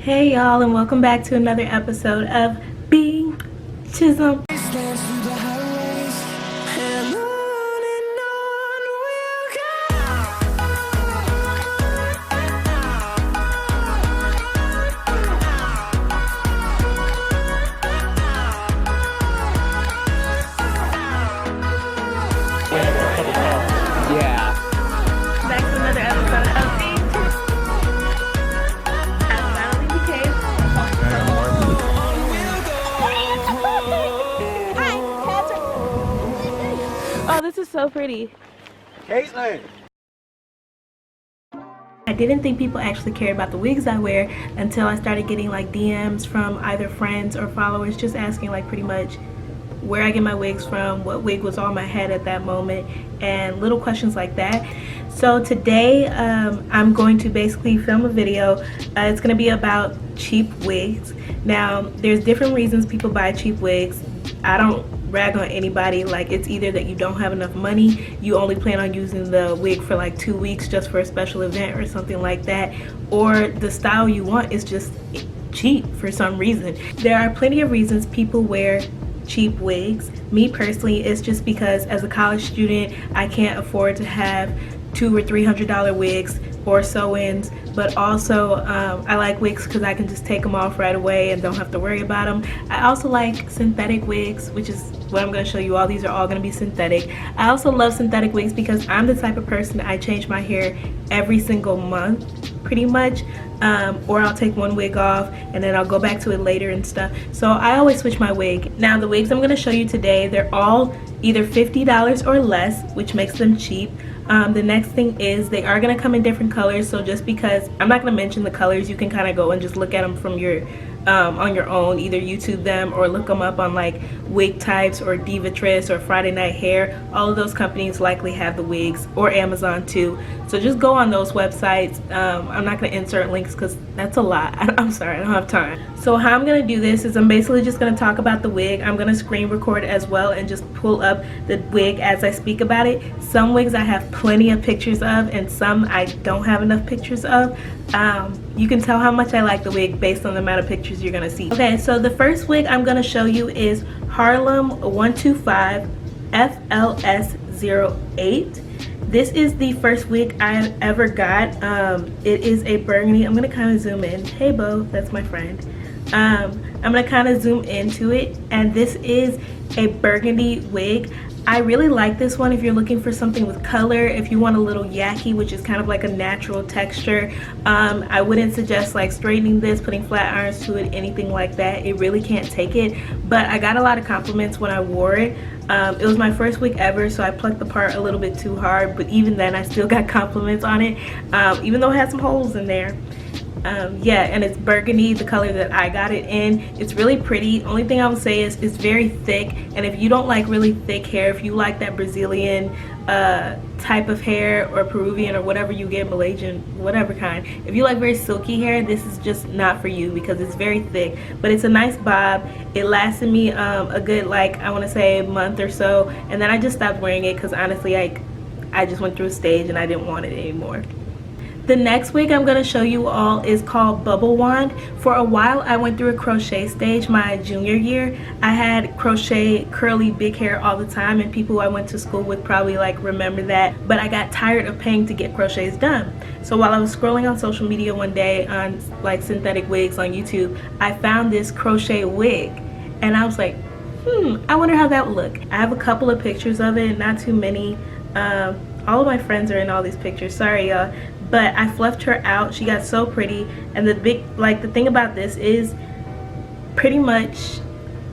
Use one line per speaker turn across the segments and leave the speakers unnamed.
Hey y'all, and welcome back to another episode of Being Chisum.
Yeah.
Back to another episode of Being Oh, this is so pretty.
Caitlin.
I didn't think people actually cared about the wigs I wear until I started getting like DMs from either friends or followers just asking like pretty much where I get my wigs from, what wig was on my head at that moment, and little questions like that. So today I'm going to basically film a video. It's going to be about cheap wigs. Now there's different reasons people buy cheap wigs. I don't rag on anybody. Like, it's either that you don't have enough money, you only plan on using the wig for like 2 weeks just for a special event or something like that, or the style you want is just cheap for some reason. There are plenty of reasons people wear cheap wigs. Me personally, it's just because as a college student I can't afford to have $200 or $300 wigs or sew-ins, but also I like wigs because I can just take them off right away and don't have to worry about them. I also like synthetic wigs, which is what I'm going to show you all. These are all going to be synthetic. I also love synthetic wigs because I'm the type of person, I change my hair every single month pretty much, or I'll take one wig off and then I'll go back to it later and stuff. So I always switch my wig. Now the wigs I'm going to show you today, they're all either $50 or less, which makes them cheap. The next thing is they are going to come in different colors, so just because I'm not going to mention the colors, you can kind of go and just look at them from your on your own, either YouTube them or look them up on like Wig Types or Divatress or Friday Night Hair. All of those companies likely have the wigs, or Amazon too, so just go on those websites. I'm not going to insert links because that's a lot. I'm sorry, I don't have time. So how I'm going to do this is I'm basically just going to talk about the wig. I'm going to screen record as well and just pull up the wig as I speak about it. Some wigs I have plenty of pictures of and some I don't have enough pictures of. You can tell how much I like the wig based on the amount of pictures you're gonna see. Okay, so the first wig I'm gonna show you is Harlem 125 FLS08. This is the first wig I ever got. It is a burgundy. I'm gonna kind of zoom in. Hey Bo, that's my friend. I'm gonna kind of zoom into it, and this is a burgundy wig. I really like this one if you're looking for something with color, if you want a little yaki, which is kind of like a natural texture. I wouldn't suggest like straightening this, putting flat irons to it, anything like that. It really can't take it, but I got a lot of compliments when I wore it. It was my first wig ever, so I plucked the part a little bit too hard, but even then I still got compliments on it, even though it had some holes in there. Yeah, and it's burgundy, the color that I got it in. It's really pretty. Only thing I would say is it's very thick, and if you don't like really thick hair, if you like that Brazilian type of hair, or Peruvian, or whatever you get, Malaysian, whatever kind, if you like very silky hair, this is just not for you because it's very thick. But it's a nice bob. It lasted me a good, like, I want to say a month or so, and then I just stopped wearing it because honestly I just went through a stage and I didn't want it anymore. The next wig I'm going to show you all is called Bubble Wand. For a while I went through a crochet stage my junior year. I had crochet curly big hair all the time, and people I went to school with probably like remember that, but I got tired of paying to get crochets done. So while I was scrolling on social media one day on like synthetic wigs on YouTube, I found this crochet wig and I was like, I wonder how that would look. I have a couple of pictures of it, not too many. All of my friends are in all these pictures, sorry y'all. But I fluffed her out. She got so pretty. And the thing about this is pretty much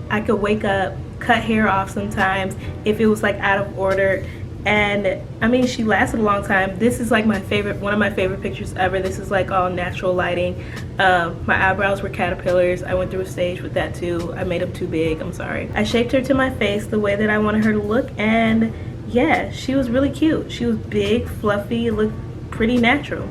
I could wake up, cut hair off sometimes if it was like out of order. And I mean, she lasted a long time. This is like my favorite, one of my favorite pictures ever. This is like all natural lighting. My eyebrows were caterpillars. I went through a stage with that too. I made them too big, I'm sorry. I shaped her to my face the way that I wanted her to look, and yeah, she was really cute. She was big, fluffy, looked pretty natural.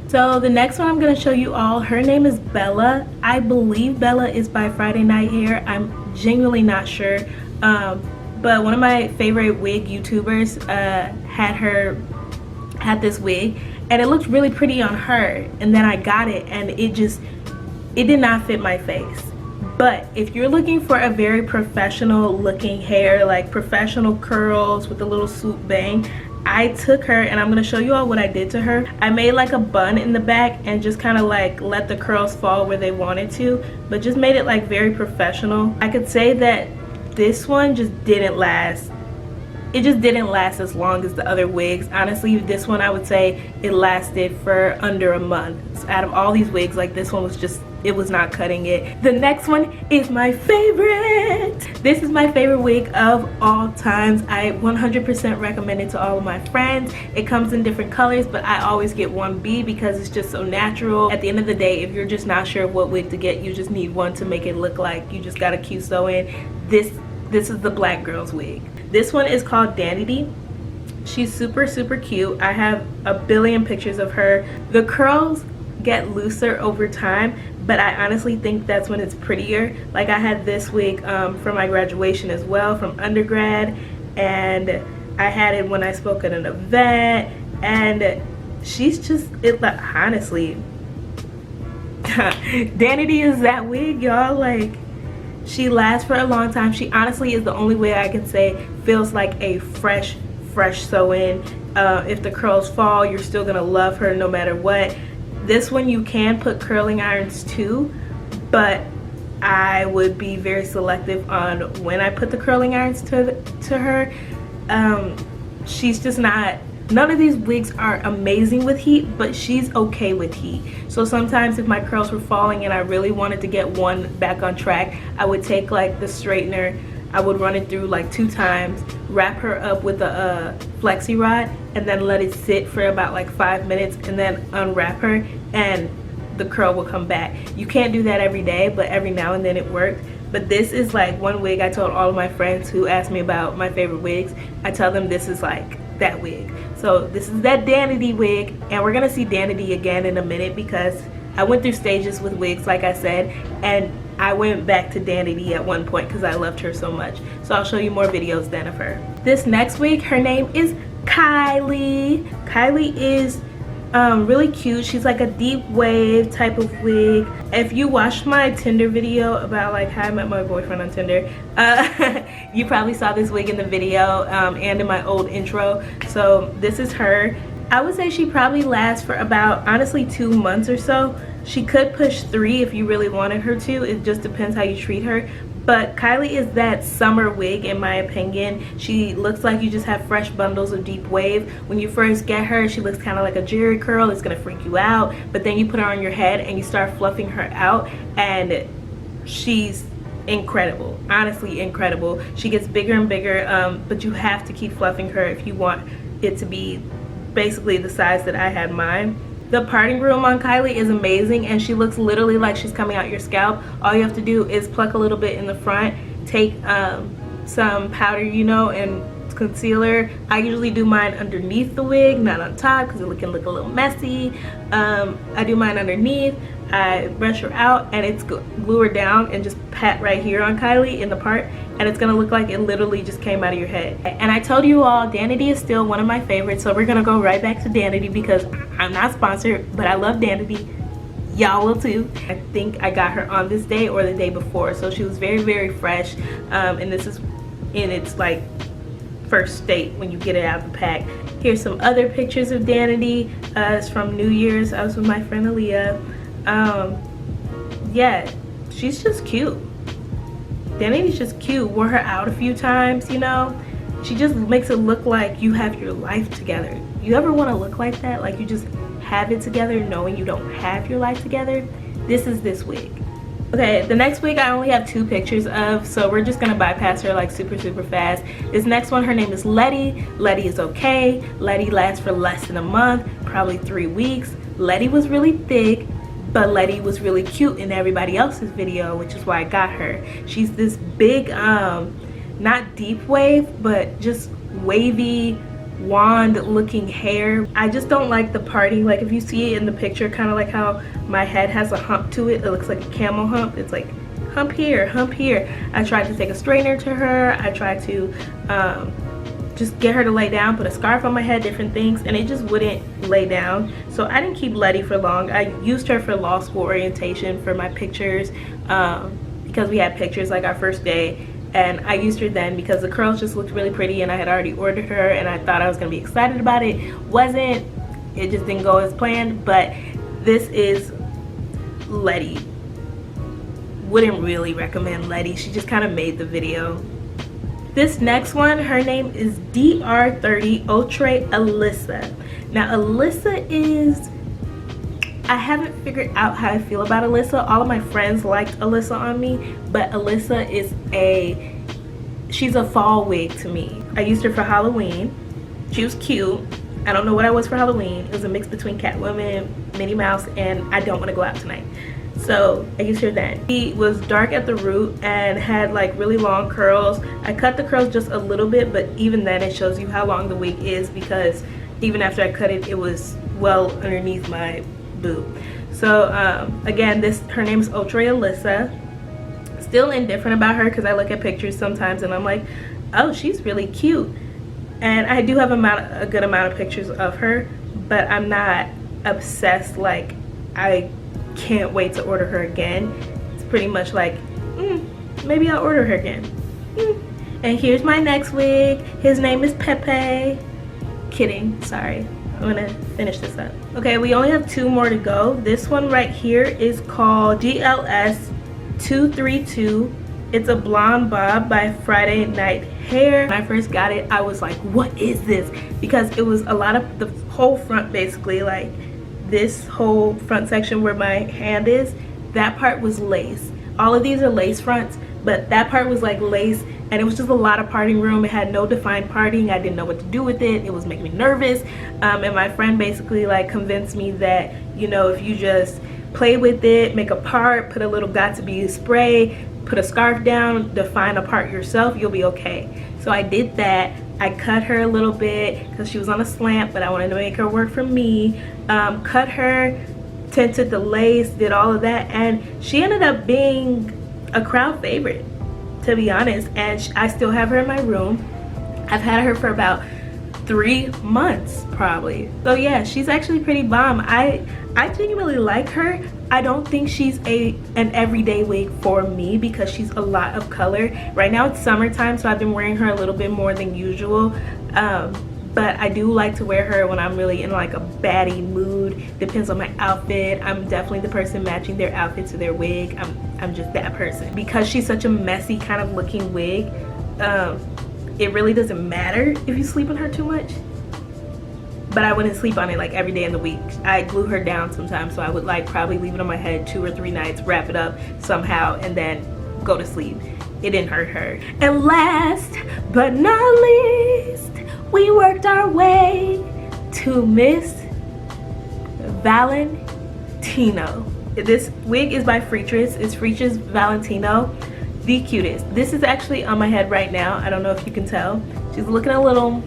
So the next one I'm going to show you all, her name is Bella. I believe Bella is by Friday Night Hair. I'm genuinely not sure, but one of my favorite wig YouTubers had this wig, and it looked really pretty on her, and then I got it and it just it did not fit my face. But if you're looking for a very professional looking hair, like professional curls with a little swoop bang, I took her, and I'm going to show you all what I did to her. I made like a bun in the back and just kind of like let the curls fall where they wanted to, but just made it like very professional. I could say that this one just didn't last. It just didn't last as long as the other wigs. Honestly, this one I would say it lasted for under a month. So out of all these wigs, like this one was just, it was not cutting it. The next one is my favorite. This is my favorite wig of all times. I 100% recommend it to all of my friends. It comes in different colors, but I always get 1B because it's just so natural. At the end of the day, if you're just not sure what wig to get, you just need one to make it look like you just got a cute sew in. This is the black girl's wig. This one is called Danity. She's super cute. I have a billion pictures of her. The curls get looser over time, but I honestly think that's when it's prettier. Like I had this wig for my graduation as well, from undergrad, and I had it when I spoke at an event, and she's just, honestly, Danity is that wig, y'all. Like, she lasts for a long time. She honestly is the only way I can say feels like a fresh sew-in. If the curls fall, you're still gonna love her no matter what. This one you can put curling irons too, but I would be very selective on when I put the curling irons to her. She's just not, none of these wigs are amazing with heat, but she's okay with heat. So sometimes if my curls were falling and I really wanted to get one back on track, I would take like the straightener, I would run it through like 2 times, wrap her up with a flexi rod, and then let it sit for about like 5 minutes, and then unwrap her, and the curl will come back. You can't do that every day, but every now and then it worked. But this is like one wig I told all of my friends who asked me about my favorite wigs. I tell them this is like that wig. So this is that Danity wig, and we're gonna see Danity again in a minute because I went through stages with wigs, like I said, and I went back to Danity at one point because I loved her so much. So I'll show you more videos then of her. This next wig, her name is Kylie. Kylie is really cute. She's like a deep wave type of wig. If you watched my Tinder video about like how I met my boyfriend on Tinder, you probably saw this wig in the video and in my old intro. So this is her. I would say she probably lasts for about, honestly, 2 months or so. She could push 3 if you really wanted her to. It just depends how you treat her. But Kylie is that summer wig in my opinion. She looks like you just have fresh bundles of deep wave. When you first get her, she looks kind of like a jerry curl. It's gonna freak you out. But then you put her on your head and you start fluffing her out, and she's incredible. Honestly incredible. She gets bigger and bigger, but you have to keep fluffing her if you want it to be basically the size that I had mine. The parting room on Kylie is amazing, and she looks literally like she's coming out your scalp. All you have to do is pluck a little bit in the front, take some powder, you know, and concealer. I usually do mine underneath the wig, not on top, because it can look a little messy. I do mine underneath. I brush her out, and it's glue her down and just pat right here on Kylie in the part, and it's gonna look like it literally just came out of your head. And I told you all, Danity is still one of my favorites, so we're gonna go right back to Danity because I'm not sponsored, but I love Danity. Y'all will too. I think I got her on this day or the day before, so she was very fresh, and this is in its like first state when you get it out of the pack. Here's some other pictures of Danity. It's from New Year's. I was with my friend Aaliyah. Yeah, she's just cute. Danity's just cute. Wore her out a few times, you know. She just makes it look like you have your life together. You ever want to look like that? Like you just have it together knowing you don't have your life together? This is this wig. Okay, the next wig I only have 2 pictures of, so we're just gonna bypass her like super fast. This next one, her name is Letty. Letty is okay. Letty lasts for less than a month, probably 3 weeks. Letty was really thick, but Letty was really cute in everybody else's video, which is why I got her. She's this big, not deep wave, but just wavy, wand looking hair. I just don't like the parting. Like if you see it in the picture, kind of like how my head has a hump to it. It looks like a camel hump. It's like hump here, hump here. I tried to take a straightener to her. I tried to just get her to lay down, put a scarf on my head, different things, and it just wouldn't lay down. So I didn't keep Letty for long. I used her for law school orientation for my pictures, because we had pictures like our first day, and I used her then because the curls just looked really pretty, and I had already ordered her, and I thought I was gonna be excited about it. Wasn't. It just didn't go as planned. But this is Letty. Wouldn't really recommend Letty. She just kind of made the video. This next one, her name is DR30 Outre Alyssa. Now Alyssa is, I haven't figured out how I feel about Alyssa. All of my friends liked Alyssa on me, but Alyssa is she's a fall wig to me. I used her for Halloween. She was cute. I don't know what I was for Halloween. It was a mix between Catwoman, Minnie Mouse, and I don't want to go out tonight. So I used her then. She was dark at the root and had like really long curls. I cut the curls just a little bit, but even then it shows you how long the wig is, because even after I cut it, it was well underneath my boob. So again, her name is Outre Alyssa. Still indifferent about her because I look at pictures sometimes and I'm like, oh, she's really cute. And I do have a good amount of pictures of her, but I'm not obsessed. Like, I can't wait to order her again. It's pretty much like, maybe I'll order her again. And here's my next wig. His name is Pepe. Kidding, sorry. I'm gonna finish this up. Okay, we only have 2 more to go. This one right here is called GLS 232. It's a blonde bob by Friday Night Hair. When I first got it, I was like, what is this? Because it was a lot of the whole front, basically, like this whole front section where my hand is, that part was lace. All of these are lace fronts, but that part was like lace, and it was just a lot of parting room. It had no defined parting. I didn't know what to do with it. It was making me nervous. And my friend basically like convinced me that, you know, if you just play with it, make a part, put a little Got2b spray, put a scarf down, define a part yourself, you'll be okay. So I did that. I cut her a little bit because she was on a slant, but I wanted to make her work for me. Cut her, tinted the lace, did all of that, and she ended up being a crowd favorite, to be honest. And I still have her in my room. I've had her for about 3 months probably. So yeah, she's actually pretty bomb. I genuinely like her. I don't think she's an everyday wig for me because she's a lot of color. Right now it's summertime, so I've been wearing her a little bit more than usual. But I do like to wear her when I'm really in like a baddie mood. Depends on my outfit. I'm definitely the person matching their outfit to their wig. I'm just that person. Because she's such a messy kind of looking wig, it really doesn't matter if you sleep on her too much. But I wouldn't sleep on it like every day in the week. I glue her down sometimes, so I would like probably leave it on my head 2 or 3 nights, wrap it up somehow, and then go to sleep. It didn't hurt her. And last but not least, we worked our way to Miss Valentino. This wig is by Freatress. It's Freatress Valentino. The cutest. This is actually on my head right now. I don't know if you can tell. She's looking a little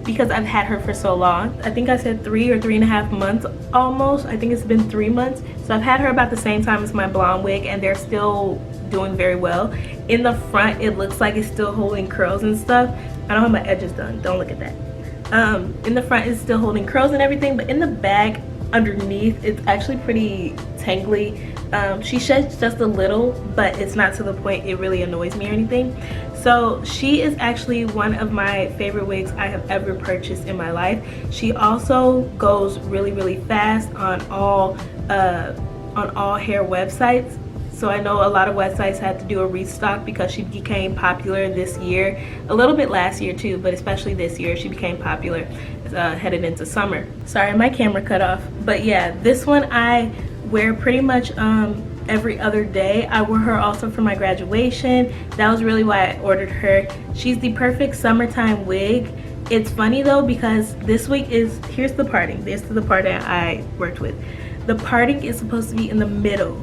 because I've had her for so long. I think I said 3 or 3.5 months almost. I think it's been 3 months. So I've had her about the same time as my blonde wig, and they're still doing very well. In the front, it looks like it's still holding curls and stuff. I don't have my edges done. Don't look at that. In the front, it's still holding curls and everything, but in the back, underneath, it's actually pretty tangly. She sheds just a little, but it's not to the point it really annoys me or anything. So she is actually one of my favorite wigs I have ever purchased in my life. She also goes really, really fast on all hair websites. So I know a lot of websites had to do a restock because she became popular this year, a little bit last year too, but especially this year she became popular headed into summer. Sorry, my camera cut off. But yeah, this one I wear pretty much every other day. I wore her also for my graduation. That was really why I ordered her. She's the perfect summertime wig. It's funny though because this wig is, here's the parting. This is the part that I worked with. The parting is supposed to be in the middle,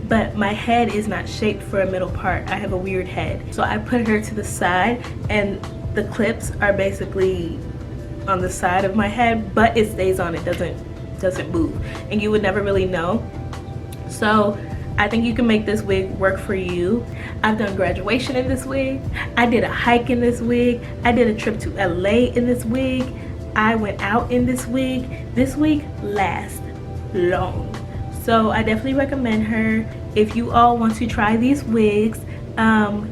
but my head is not shaped for a middle part. I have a weird head. So I put her to the side, and the clips are basically on the side of my head, but it stays on, it doesn't move, and you would never really know. So I think you can make this wig work for you. I've done graduation in this wig. I did a hike in this wig. I did a trip to LA in this wig. I went out in this wig. This wig lasts long. So I definitely recommend her. If you all want to try these wigs,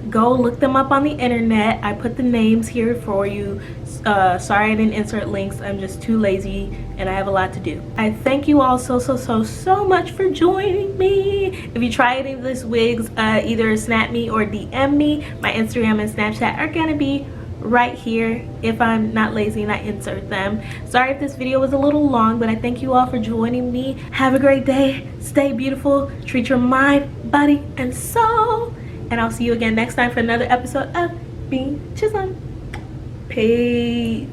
go look them up on the internet. I put the names here for you. Sorry I didn't insert links. I'm just too lazy and I have a lot to do. I thank you all so much for joining me. If you try any of these wigs, either snap me or DM me. My Instagram and Snapchat are gonna be right here. If I'm not lazy and I insert them. Sorry if this video was a little long, but I thank you all for joining me. Have a great day. Stay beautiful. Treat your mind, body, and soul. And I'll see you again next time for another episode of Being Chisum. Peace.